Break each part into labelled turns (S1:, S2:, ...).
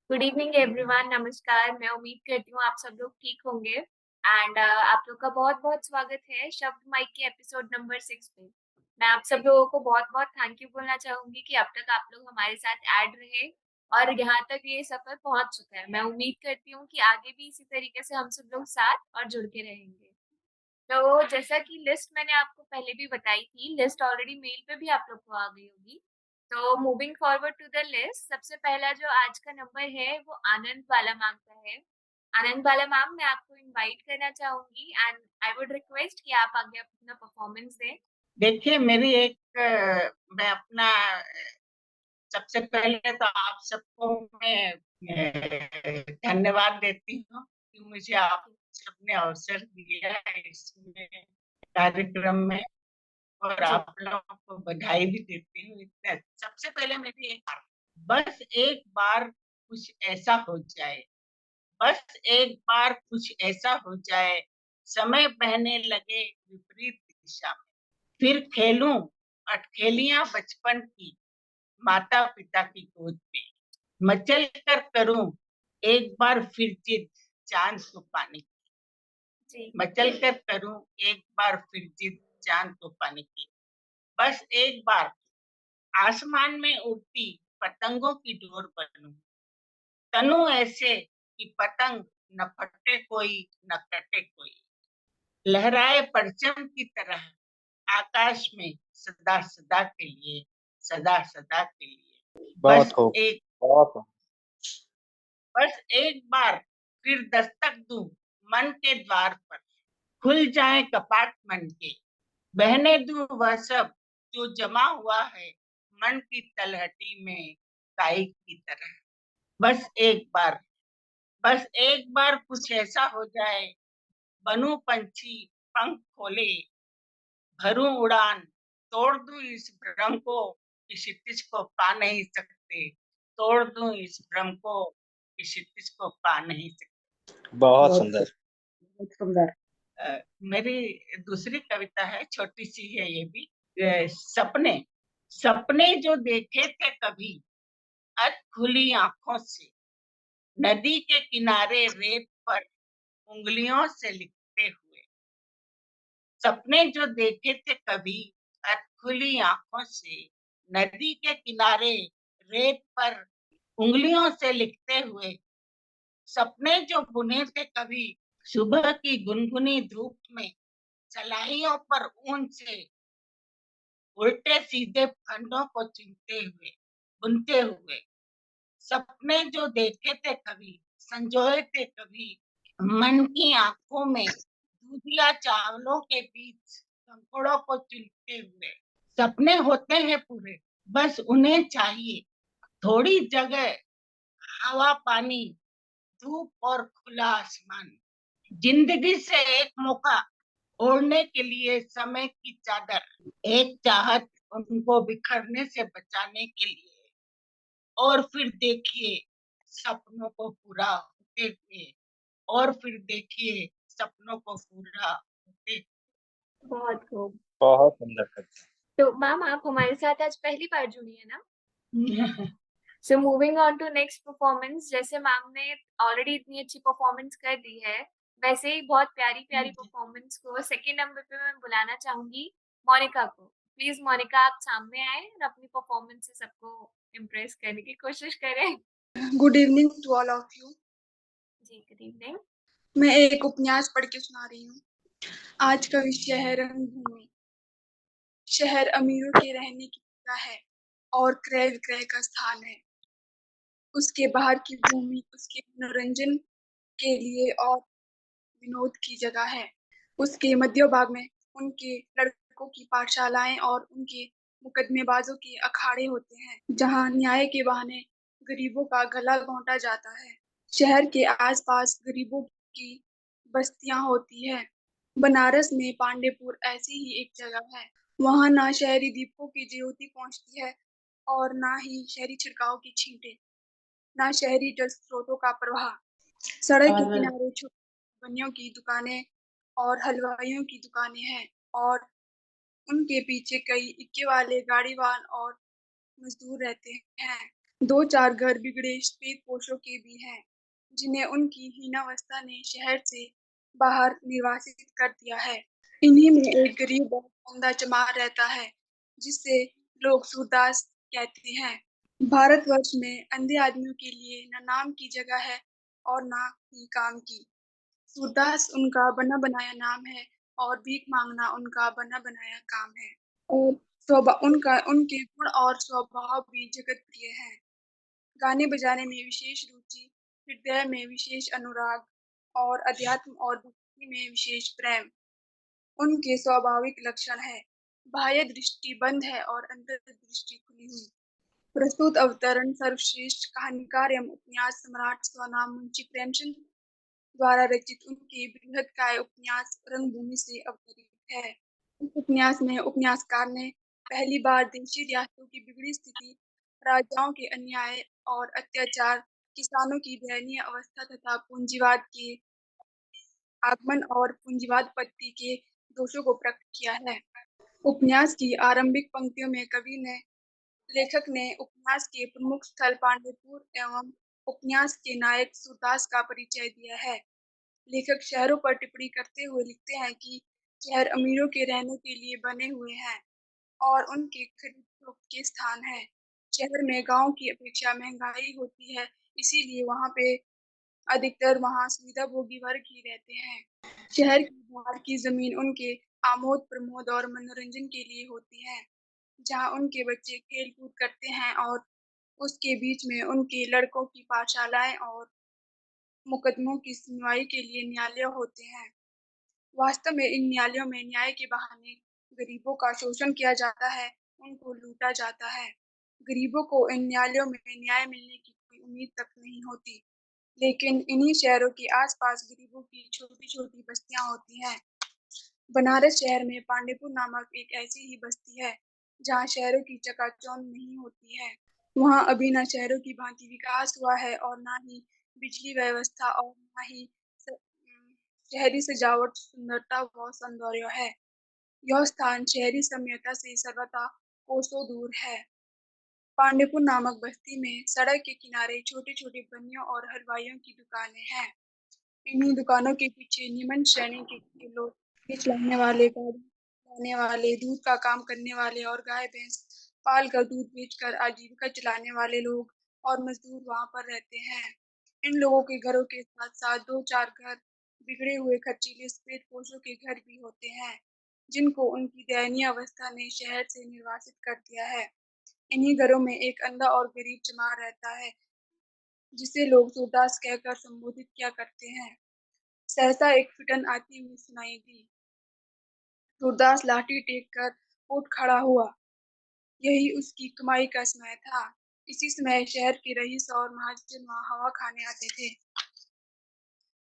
S1: Good evening everyone, नमस्कार। मैं उम्मीद करती हूँ आप सब लोग ठीक होंगे एंड आप लोग का बहुत-बहुत स्वागत है शब्द माइक के एपिसोड नंबर 6 पे। मैं आप सब लोगों को बहुत-बहुत थैंक यू बोलना चाहूँगी कि अब तक आप लोग हमारे साथ ऐड रहे और यहाँ तक ये सफ़र पहुँच चुका है। मैं उम्मीद करती हूँ कि आगे भी इसी तरीके से हम सब लोग साथ और जुड़ के रहेंगे। तो जैसा कि लिस्ट मैंने आपको पहले भी बताई थी, लिस्ट ऑलरेडी मेल पे भी आप लोग को आ गई होगी। तो moving forward to the list, सबसे पहला जो आज का नंबर है वो आनंद बाला मैम का है। आनंद बाला मैम, मैं आपको इनवाइट करना चाहूँगी एंड आई वुड रिक्वेस्ट कि आप आगे अपना परफॉर्मेंस दें।
S2: देखिए मेरी मैं अपना सबसे पहले तो आप सबको मैं धन्यवाद देती हूँ कि मुझे आप सबने अवसर दिया है इसमें कार्यक्रम में और
S1: जी,
S2: आप लोगों को बधाई भी देती हूँ। इतने सबसे पहले मेरी बस एक बार कुछ ऐसा हो जाए, बस एक बार कुछ ऐसा हो जाए, समय बहने लगे विपरीत दिशा में। फिर खेलूं अटखेलियां बचपन की माता-पिता की गोद में, मचल कर करूं एक बार फिर जिद चाँद को पाने की,
S1: जी,
S2: मचल कर करूं एक बार फिर जिद चाँद को पाने की। बस एक बार आसमान में उड़ती पतंगों की डोर बनूं, तनू ऐसे कि पतंग न फटे कोई न कटे कोई, लहराए परचम की तरह आकाश में सदा सदा के लिए, सदा सदा के लिए।
S3: बहुत
S2: बस
S3: खूब,
S2: एक
S3: बहुत खूब।
S2: बस एक बार फिर दस्तक दूं मन के द्वार पर, खुल जाए कपाट मन के, बहने दूं वह सब जो जमा हुआ है मन की तलहटी में काई की तरह। बस एक बार, बस एक बार कुछ ऐसा हो जाए, बनूं पंछी पंख खोले, भरूं उड़ान, तोड़ दूं इस भ्रम को कि क्षितिज को पा नहीं सकते, तोड़ दूं इस भ्रम को कि क्षितिज को पा नहीं सकते।
S3: बहुत
S2: बहुत
S3: सुंदर।
S2: बहुत सुंदर। मेरी दूसरी कविता है, छोटी सी है ये भी। सपने, सपने जो देखे थे कभी अध खुली आंखों से, नदी के किनारे रेत पर उंगलियों से लिखते हुए, सपने जो देखे थे कभी अध खुली आंखों से, नदी के किनारे रेत पर उंगलियों से लिखते हुए, सपने जो बुने थे कभी सुबह की गुनगुनी धूप में, सलाइयों पर ऊन से उल्टे सीधे फंदों को चुनते हुए, बुनते हुए, सपने जो देखे थे कभी, संजोए थे कभी, मन की आंखों में दूधिया चावलों के बीच कंकड़ों को चुनते हुए। सपने होते हैं पूरे, बस उन्हें चाहिए थोड़ी जगह, हवा पानी, धूप और खुला आसमान। जिंदगी से एक मौका ओढ़ने के लिए समय की चादर, एक चाहत उनको बिखरने से बचाने के लिए, और फिर देखिए सपनों को पूरा होते हुए, और फिर देखिए सपनों को पूरा होते।
S1: बहुत खूब।
S3: बहुत सुंदर कविता।
S1: तो मैम, आप हमारे साथ आज पहली बार जुड़ी है ना? So moving on to next performance, जैसे मैम ने ऑलरेडी इतनी अच्छी परफॉर्मेंस कर दी है, वैसे ही बहुत प्यारी प्यारी परफॉर्मेंस को सेकंड नंबर पे मैं बुलाना चाहूंगी मोनिका को। प्लीज मोनिका, आप सामने आए और अपनी परफॉर्मेंस से सबको इम्प्रेस करने की कोशिश करें।
S4: Good evening to all of you.
S1: जी, गुड इवनिंग।
S4: मैं एक उपन्यास पढ़ के सुना रही हूँ। आज का विषय है रंगभूमि। शहर अमीरों के रहने की जगह है और क्रय विक्रय का स्थान है। उसके बाहर की भूमि उसके मनोरंजन के लिए और विनोद की जगह है। उसके मध्य भाग में उनके लड़कों की पाठशालाएं और उनके मुकदमेबाजों के अखाड़े होते हैं, जहां न्याय के बहाने गरीबों का गला घोंटा जाता है। शहर के आसपास गरीबों की बस्तियां होती है। बनारस में पांडेपुर ऐसी ही एक जगह है। वहां ना शहरी दीपकों की ज्योति पहुंचती है और ना ही शहरी छिड़काव की छींटे, ना शहरी जल स्रोतों का प्रवाह। सड़क के
S2: और
S4: किनारे छोटी बनियों की दुकानें और हलवाइयों की दुकानें हैं और उनके पीछे कई इक्के वाले गाड़ीवान और मजदूर रहते हैं। 2-4 घर बिगड़े श्वेत-पोशों के भी हैं, जिन्हें उनकी हीनावस्था ने शहर से बाहर निर्वासित कर दिया है। इन्हीं में एक गरीब और बंदा चमार रहता है, जिसे लोग सूरदास कहते हैं। भारतवर्ष में अंधे आदमियों के लिए ना नाम की जगह है और ना ही काम की। सूरदास उनका बना-बनाया नाम है और भीख माँगना उनका बना-बनाया काम है। और उनके गुण और स्वभाव भी जगत प्रिय हैं। गाने बजाने में विशेष रुचि, हृदय में विशेष अनुराग और अध्यात्म और भक्ति में विशेष प्रेम उनके स्वाभाविक लक्षण है। बाह्य दृष्टि बंद है और अंतर्दृष्टि खुली हुई। प्रस्तुत अवतरण सर्वश्रेष्ठ कहानीकार एवं उपन्यास सम्राट स्वनाम मुंशी प्रेमचंद द्वारा रचित उनके बृहत्काय उपन्यास रंगभूमि से अवतरित है। इस उपन्यास में उपन्यासकार ने पहली बार देशी रियासतों की बिगड़ी स्थिति, राजाओं के अन्याय और अत्याचार, किसानों की दयनीय अवस्था तथा पूंजीवाद के आगमन और पूंजीवादपत्ति के दोषों को प्रकट किया है। उपन्यास की आरंभिक पंक्तियों में लेखक ने उपन्यास के प्रमुख स्थल पांडेपुर एवं उपन्यास के नायक सूरदास का परिचय दिया है। लेखक शहरों पर टिप्पणी करते हुए लिखते हैं कि शहर अमीरों के रहने के लिए बने हुए हैं और उनके खरीद फरोख्त के स्थान है। शहर में गाँव की अपेक्षा महंगाई होती है, इसीलिए वहाँ सुविधाभोगी वर्ग ही रहते हैं। शहर की बाहर की जमीन उनके आमोद प्रमोद और मनोरंजन के लिए होती है, जहाँ उनके बच्चे खेल कूद करते हैं और उसके बीच में उनके लड़कों की पाठशालाएं और मुकदमों की सुनवाई के लिए न्यायालय होते हैं। वास्तव में इन न्यायालयों में न्याय के बहाने गरीबों का शोषण किया जाता है, उनको लूटा जाता है। गरीबों को इन न्यायालयों में न्याय मिलने की कोई उम्मीद तक नहीं होती। लेकिन इन्हीं शहरों के आसपास गरीबों की छोटी-छोटी बस्तियां होती हैं। बनारस शहर में पांडेपुर नामक एक ऐसी ही बस्ती है, जहाँ शहरों की चकाचौंध नहीं होती है। वहाँ अभी न शहरों की भांति विकास हुआ है और ना ही बिजली व्यवस्था और ना ही शहरी सजावट, सुंदरता व सौंदर्य है। यह स्थान शहरी सभ्यता से सर्वथा कोसों दूर है। पांडेपुर नामक बस्ती में सड़क के किनारे छोटे-छोटे बनियों और हलवाइयों की दुकानें हैं। इन्हीं दुकानों के पीछे निमन श्रेणी के लोग बेच लाने वाले, गाड़ी लाने वाले, दूध का काम करने वाले और गाय-भैंस पाल कर दूध बेचकर आजीविका चलाने वाले लोग और मजदूर वहाँ पर रहते हैं। इन लोगों के घरों के साथ-साथ 2-4 घर बिगड़े हुए खर्चीले सफेदपोशों के घर भी होते हैं, जिनको उनकी दयनीय अवस्था ने शहर से निर्वासित कर दिया है। इन्हीं घरों में एक अंधा और गरीब चमार रहता है, जिसे लोग सूरदास कहकर संबोधित किया करते हैं। सहसा एक फिटन आती हुई सुनाई दी। सूरदास लाठी टेक कर उठ खड़ा हुआ। यही उसकी कमाई का समय था। इसी समय शहर के रईस और महाजन वहाँ हवा खाने आते थे।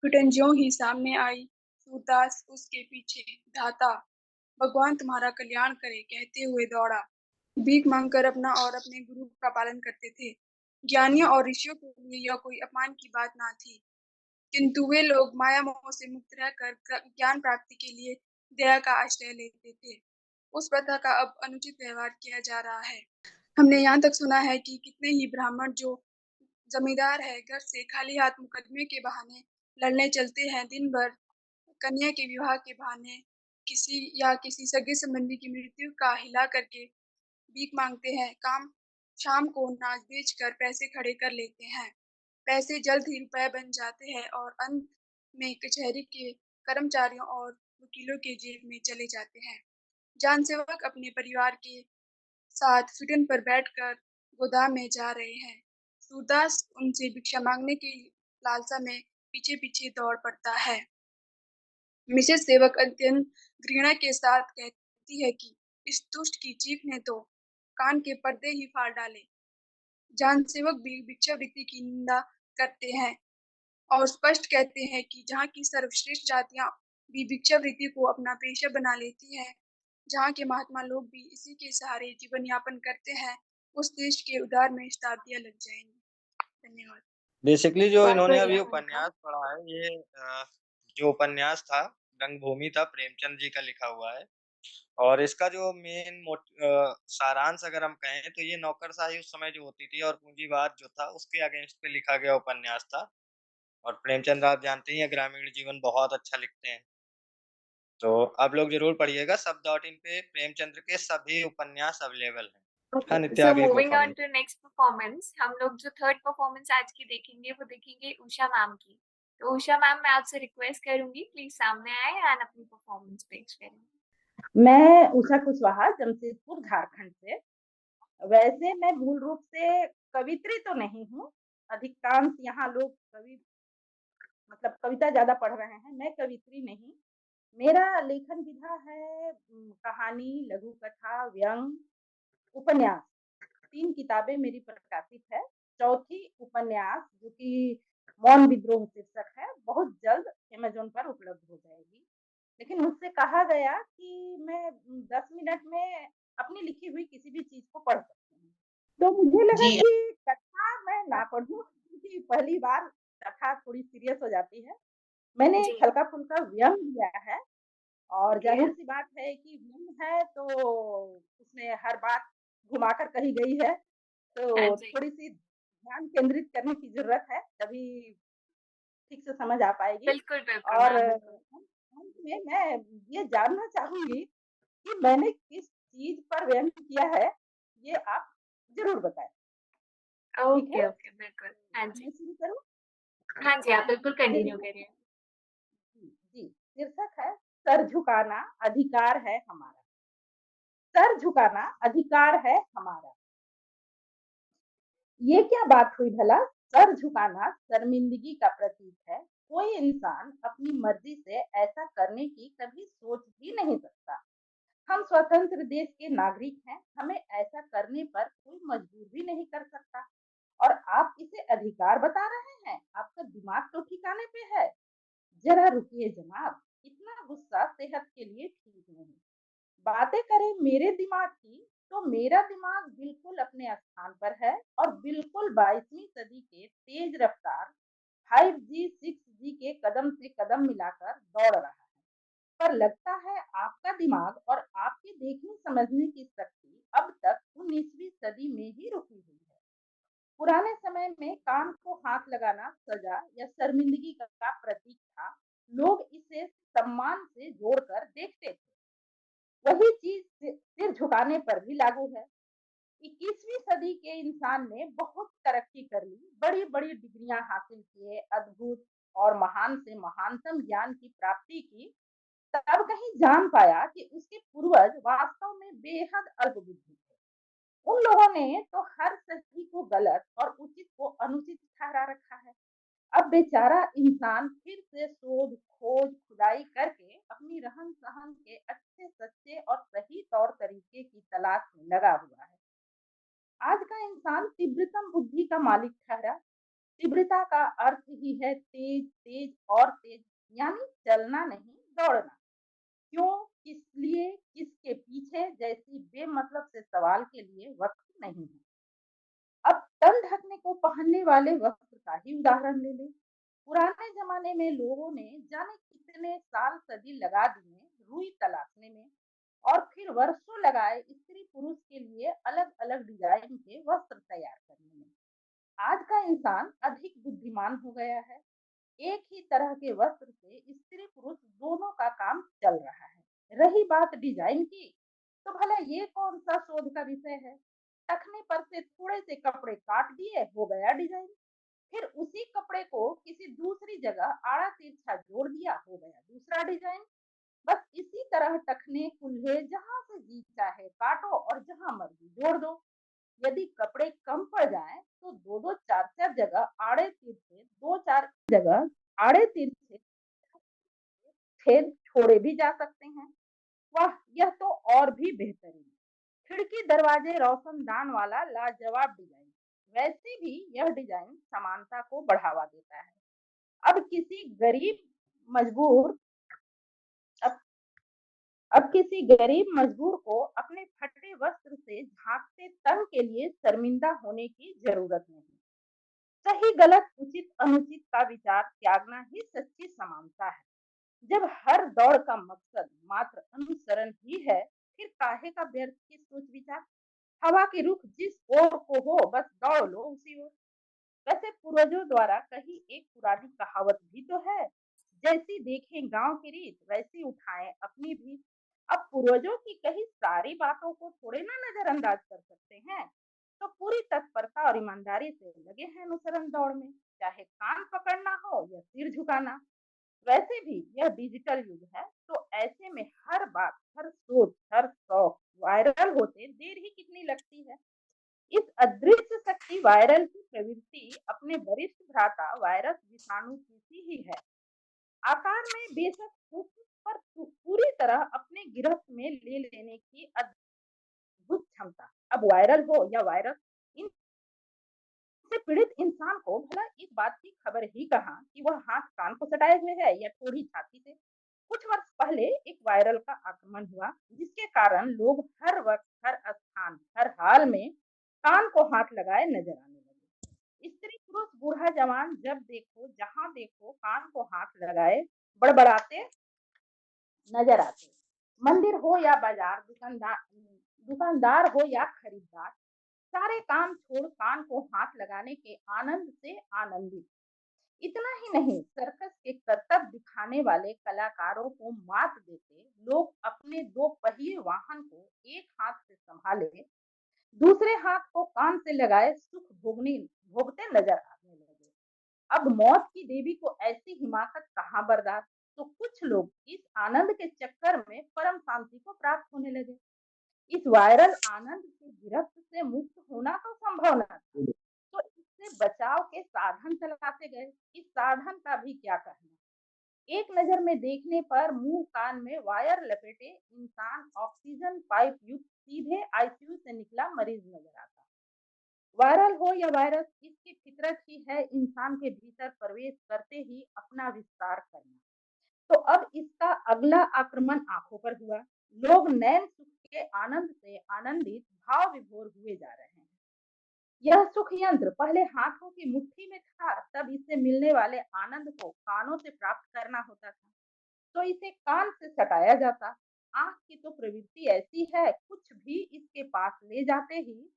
S4: फिटन ज्यों ही सामने आई, सूरदास उसके पीछे धाता, भगवान तुम्हारा कल्याण करे कहते हुए दौड़ा। भीख मांगकर अपना और अपने गुरु का पालन करते थे। ज्ञानियों और ऋषियों के लिए यह कोई अपमान की बात ना थी। किंतु वे लोग माया मोह से मुक्त रहकर ज्ञान प्राप्ति के लिए दया का आश्रय लेते थे। उस प्रथा का अब अनुचित व्यवहार किया जा रहा है। हमने यहाँ तक सुना है कि कितने ही ब्राह्मण जो जमींदार है, घर से खाली हाथ मुकदमे के बहाने लड़ने चलते हैं। दिन भर कन्या के विवाह के बहाने किसी सगे संबंधी की मृत्यु का हिला करके भीख मांगते हैं। शाम को नाच बेचकर पैसे खड़े कर लेते हैं। पैसे जल्द ही रुपए बन जाते हैं और अंत में कचहरी के कर्मचारियों और वकीलों के जेब में चले जाते हैं। जानसेवक अपने परिवार के साथ फिटन पर बैठकर गोदाम में जा रहे हैं। सूरदास उनसे भिक्षा मांगने की लालसा में पीछे-पीछे दौड़ पड़ता है। मिसेज सेवक अत्यंत घृणा के साथ कहती है कि इस दुष्ट की चीख ने तो कान के पर्दे ही फाड़ डाले। जानसेवक भी भिक्षावृत्ति की निंदा करते हैं और स्पष्ट कहते हैं कि जहाँ की सर्वश्रेष्ठ जातियाँ भी भिक्षावृत्ति को अपना पेशा बना लेती हैं, जहाँ के महात्मा लोग भी इसी के सहारे जीवन यापन करते हैं, उस देश के उद्धार में शताब्दियाँ लग जाएँगी। धन्यवाद।
S3: बेसिकली जो
S1: बहुत
S3: इन्होंने अभी
S1: बढ़िया था।
S3: उपन्यास पढ़ा है ये जो उपन्यास था रंगभूमि था, प्रेमचंद जी का लिखा हुआ है। और इसका जो सारांश अगर हम कहें तो ये नौकरशाही उस समय जो होती थी और पूंजीवाद जो था उसके अगेंस्ट पे लिखा गया उपन्यास था। और प्रेमचंद आप जानते ही हैं ग्रामीण जीवन बहुत अच्छा लिखते हैं। तो आप लोग ज़रूर पढ़िएगा, शब्द.in पे प्रेमचंद के सभी उपन्यास अवेलेबल हैं। हाँ,
S1: ओके,
S3: नित्या
S1: सो
S3: आगे
S1: moving on
S3: performance.
S1: To next performance, हम लोग जो थर्ड परफॉर्मेंस आज की देखेंगे वो देखेंगे उषा मैम की। तो उषा मैम, मैं आपसे रिक्वेस्ट करूंगी प्लीज सामने आए एंड अपनी परफॉर्मेंस पेश करें।
S5: मैं उषा कुशवाहा, जमशेदपुर, झारखंड से। वैसे मैं मूल रूप से कवित्री तो नहीं हूँ। अधिकांश यहाँ लोग मतलब कविता ज़्यादा पढ़ रहे हैं, मैं कवित्री नहीं। मेरा लेखन विधा है कहानी, लघु कथा, व्यंग, उपन्यास। 3 किताबें मेरी प्रकाशित है। चौथी उपन्यास जो कि मौन विद्रोह शीर्षक है, बहुत जल्द अमेज़न पर उपलब्ध हो जाएगी। लेकिन मुझसे कहा गया कि मैं 10 मिनट में अपनी लिखी हुई किसी भी चीज़ को पढ़ सकती हूँ। तो मुझे लगा
S2: जी,
S5: कि कथा मैं ना पढ़ूँ, क्योंकि पहली बार कथा थोड़ी सीरियस हो जाती है। मैंने
S1: जी।
S5: एक हल्का-फुल्का व्यंग लिया है और
S1: ओके।
S5: ज़ाहिर-सी बात है कि व्यंग है तो उसमें हर बात घुमाकर कही गई है,
S1: हाँ
S5: तो
S1: जी,
S5: थोड़ी-सी ध्यान केंद्रित करने की ज़रूरत है, तभी ठीक से समझ आ पाएगी।
S1: बिल्कुल बिल्कुल
S5: और
S1: मैम, बिल्कुल।
S5: अंत में मैं ये जानना चाहूँगी कि मैंने किस चीज़ पर व्यंग किया है, ये आप ज़रूर बताएँ, ठीक है?
S1: ओके ओके, बिल्कुल। हाँ जी।
S5: मैं शुरू करूँ?
S1: हाँ जी, आप बिल्कुल कंटिन्यू
S5: शीर्षक
S1: करिए।
S5: जी, शीर्षक है सर झुकाना अधिकार है हमारा। सर झुकाना अधिकार है हमारा। ये क्या बात हुई भला? सर झुकाना शर्मिंदगी का प्रतीक है। कोई इंसान अपनी मर्जी से ऐसा करने की कभी सोच भी नहीं सकता। हम स्वतंत्र देश के नागरिक हैं, हमें ऐसा करने पर कोई मजबूर भी नहीं कर सकता। और आप इसे अधिकार बता रहे हैं? आपका दिमाग तो ठिकाने पे है? जरा रुकिए जनाब, इतना गुस्सा सेहत के लिए ठीक नहीं। बातें करें मेरे दिमाग की, तो मेरा दिमाग बिल्कुल अपने स्थान पर है और बिल्कुल 22वीं सदी के तेज रफ्तार 5G 6G के कदम से कदम मिलाकर दौड़ रहा है। पर लगता है आपका दिमाग और आपकी देखने समझने की शक्ति अब तक 19वीं सदी में ही रुकी हुई है। पुराने समय में कान को हाथ लगाना सजा या शर्मिंदगी का प्रतीक था। लोग इसे सम्मान से जोड़कर देखते थे। वही चीज सिर झुकाने पर भी लागू है। 21वीं सदी के इंसान ने बहुत तरक्की कर ली, बड़ी बड़ी डिग्रियां हासिल किए, अद्भुत और महान से महानतम ज्ञान की प्राप्ति की। तब कहीं जान पाया कि उसके पूर्वज वास्तव में बेहद अल्पबुद्धि थे। उन लोगों ने तो हर सही को गलत और उचित को अनुचित ठहरा रखा है। अब बेचारा इंसान फिर से शोध खोज खुदाई करके अपनी रहन सहन के अच्छे सच्चे और सही तौर तरीके की तलाश में लगा हुआ है। आज का इंसान तीव्रतम बुद्धि का मालिक ठहरा। तीव्रता का अर्थ ही है तेज तेज और तेज, यानी चलना नहीं दौड़ना। क्यों, किस लिए, किसके पीछे जैसी बेमतलब से सवाल के लिए वक्त नहीं है। अब तन ढकने को पहनने वाले वस्त्र का ही उदाहरण ले लें। पुराने जमाने में लोगों ने जाने कितने साल सदी लगा दिए रुई तलाशने में और फिर वर्षों लगाए स्त्री पुरुष के लिए अलग अलग डिजाइन के वस्त्र तैयार करने में। आज का इंसान अधिक बुद्धिमान हो गया है। एक ही तरह के वस्त्र से स्त्री पुरुष दोनों का काम चल रहा है। रही बात डिजाइन की, तो भला ये कौन सा शोध का विषय है? टखने पर से थोड़े से कपड़े काट दिए, हो गया डिजाइन। फिर उसी कपड़े को किसी दूसरी जगह आड़ा तिरछा जोड़ दिया, हो गया दूसरा डिजाइन। बस इसी तरह टखने कुल्हे जहां से जी चाहे काटो और जहां मर्जी जोड़ दो। यदि कपड़े कम पड़ जाएं तो दो दो चार चार जगह आड़े तिरछे, दो चार जगह आड़े तिरछे छेद छोड़े भी जा सकते हैं। वाह, यह तो और भी बेहतरीन। खिड़की दरवाजे रोशनदान वाला लाजवाब डिजाइन। वैसे भी यह डिजाइन समानता को बढ़ावा देता है। अब किसी गरीब मजबूर अब अब किसी गरीब मजदूर को अपने फटे वस्त्र से झांकते तन के लिए शर्मिंदा होने की जरूरत नहीं। सही गलत उचित अनुचित का विचार त्यागना ही सच्ची समानता है। जब हर दौड़ का मकसद मात्र अनुसरण ही है, फिर काहे का व्यर्थ की सोच विचार। हवा के रुख जिस ओर को हो बस दौड़ लो उसी ओर। वैसे पूर्वजों द्वारा कही एक पुरानी कहावत भी तो है, जैसी देखें गांव की रीत वैसी उठाएं अपनी भी। अब पूर्वजों की कही सारी बातों को थोड़े ना नजरअंदाज कर सकते हैं, तो पूरी तत्परता और ईमानदारी से लगे हैं अनुसरण दौड़ में, चाहे कान पकड़ना हो या सिर झुकाना। वैसे भी यह डिजिटल युग है, तो ऐसे में हर बात, हर सोच, हर शौक वायरल होते देर ही कितनी लगती है। इस अदृश्य शक्ति वायरल की प्रवृत्ति अपने वरिष्ठ भ्राता वायरस विषाणु की सी ही है। आकार में बेशक सूक्ष्म, पर पूरी तरह अपने गिरफ्त में ले लेने की अद्भुत क्षमता। अब वायरल हो या वायरस, इन से पीड़ित इंसान को भला इस बात की खबर ही कहाँ कि वह हाथ कान को सटाए हुए है या ठोड़ी छाती से। कुछ वर्ष पहले एक वायरल का आक्रमण हुआ, जिसके कारण लोग हर वक्त, हर स्थान, हर हाल में कान को हाथ लगाए नजर आने लगे। स्त्री पुरुष बूढ़ा जवान जब देखो जहां देखो कान को हाथ लगाए बड़बड़ाते नजर आते। मंदिर हो या बाजार, दुकानदार हो या खरीदार, सारे काम छोड़ कान को हाथ लगाने के आनंद से आनंदित। इतना ही नहीं, सर्कस के करतब दिखाने वाले कलाकारों को मात देते लोग अपने दो पहिए वाहन को एक हाथ से संभाले दूसरे हाथ को कान से लगाए सुख भोगते नजर आने लगे। अब मौत की देवी को ऐसी हिमाकत कहाँ बर्दाश्त, तो कुछ लोग इस आनंद के चक्कर में परम शांति को प्राप्त होने लगे। इस वायरल आनंद की गिरफ्त से मुक्त होना तो संभव न था, तो इससे बचाव के साधन चलाते गए। इस साधन का भी क्या कहना। एक नजर में देखने पर मुंह कान में वायर लपेटे इंसान ऑक्सीजन पाइप युक्त सीधे आईसीयू से निकला मरीज नजर आता। वायरल हो या वायरस, इसकी फितरत ही है इंसान के भीतर प्रवेश करते ही अपना विस्तार करना। तो अब इसका अगला आक्रमण आंखों पर हुआ। लोग नैन सुख के आनंद से आनंदित भाव विभोर हुए जा रहे हैं। यह सुख यंत्र पहले हाथों की मुट्ठी में था, तब इससे मिलने वाले आनंद को कानों से प्राप्त करना होता था, तो इसे कान से सटाया जाता। आंख की तो प्रवृत्ति ऐसी है, कुछ भी इसके पास ले जाते ही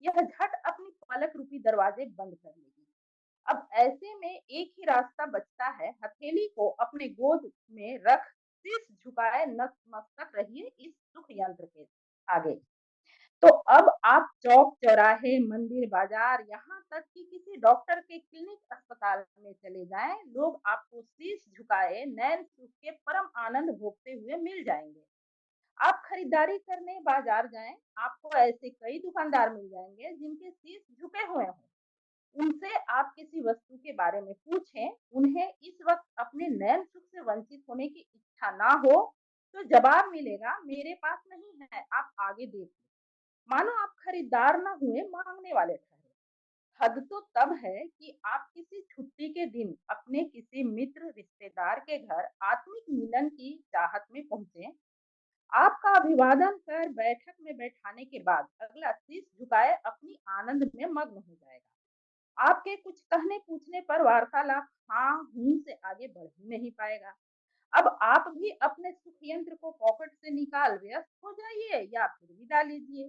S5: यह झट अपनी पलक रूपी दरवाजे बंद कर लेगी। अब ऐसे में एक ही रास्ता बचता है, हथेली को अपने गोद में रख शीश झुकाए नतमस्तक रहिए इस सुख यंत्र के आगे। तो अब आप चौक चौराहे, मंदिर, बाजार, यहाँ तक कि किसी डॉक्टर के क्लिनिक, अस्पताल में चले जाएं, लोग आपको शीश झुकाए नैन सुख के परम आनंद भोगते हुए मिल जाएंगे। आप खरीदारी करने बाजार जाएं, आपको ऐसे कई दुकानदार मिल जाएंगे जिनके शीश झुके हुए हों। उनसे आप किसी वस्तु के बारे में पूछें, उन्हें इस वक्त अपने नैन सुख से वंचित होने की इच्छा ना हो, तो जवाब मिलेगा मेरे पास नहीं है, आप आगे देख लो। मानो आप खरीदार ना हुए, मांगने वाले ठहरे। हद तो तब है कि आप किसी छुट्टी के दिन अपने किसी मित्र रिश्तेदार के घर आत्मिक मिलन की चाहत में पहुंचे। आपका अभिवादन कर बैठक में बैठाने के बाद अगला शीश झुकाए अपनी आनंद में मग्न हो जाएगा। आपके कुछ कहने पूछने पर वार्तालाप हाँ हूं से आगे बढ़ ही नहीं पाएगा। अब आप भी अपने सुख यंत्र को पॉकेट से निकाल व्यस्त हो जाइए या फिर विदा लीजिए।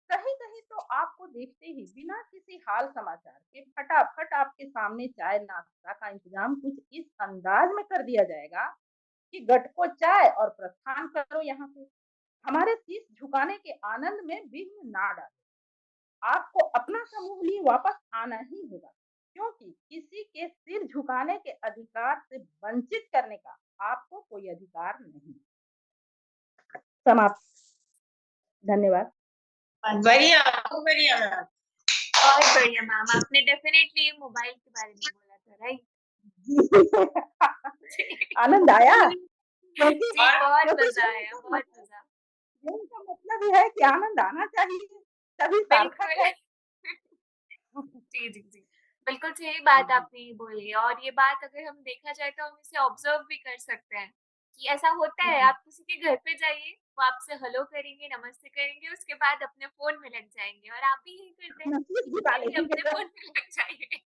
S5: कहीं कहीं तो आपको देखते ही बिना किसी हाल समाचार के फटाफट आपके सामने चाय नाश्ता का इंतजाम कुछ इस अंदाज में कर दिया जाएगा कि गटको चाय और प्रस्थान करो यहाँ से। हमारे शीश झुकाने के आनंद में विघ्न ना डाले। आपको अपना समूह लिए वापस आना ही होगा, क्योंकि किसी के सिर झुकाने के अधिकार से वंचित करने का आपको कोई अधिकार नहीं। समाप्त। धन्यवाद।
S2: बढ़िया, बहुत बढ़िया मैम।
S1: बहुत बढ़िया मैम, आपने डेफिनेटली मोबाइल के बारे में बोला था, राइट?
S5: आनंद आया क्योंकि
S1: जी, बहुत
S5: क्योंकि
S1: मजा आया, बहुत मजा।
S5: जीवन का मतलब ही है कि आनंद आना चाहिए, तभी सार्थक है।
S1: जी, जी, जी। बिल्कुल सही बात आपने बोली, और ये बात अगर हम देखा जाए तो हम इसे ऑब्जर्व भी कर सकते हैं कि ऐसा होता है। आप किसी के घर पे जाइए, वो आपसे हेलो करेंगे, नमस्ते करेंगे, उसके बाद अपने फ़ोन में लग जाएँगे, और आप भी यही करते हैं,
S5: शीश झुका
S1: डेली
S5: लेंगे
S1: अपने फ़ोन में लग जाइए।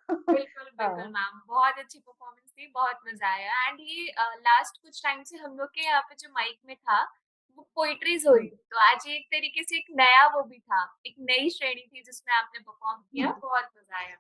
S1: बिल्कुल, बिल्कुल
S5: हाँ।
S1: मैम, बहुत अच्छी परफ़ॉर्मेंस थी, बहुत मज़ा आया। एंड ये लास्ट कुछ टाइम से हम लोग के यहाँ पे जो माइक में था, वो पोएट्रीज हुई। तो आज एक तरीके से एक नया वो भी था, एक नई श्रेणी थी जिसमें आपने परफॉर्म किया, बहुत मजा आया।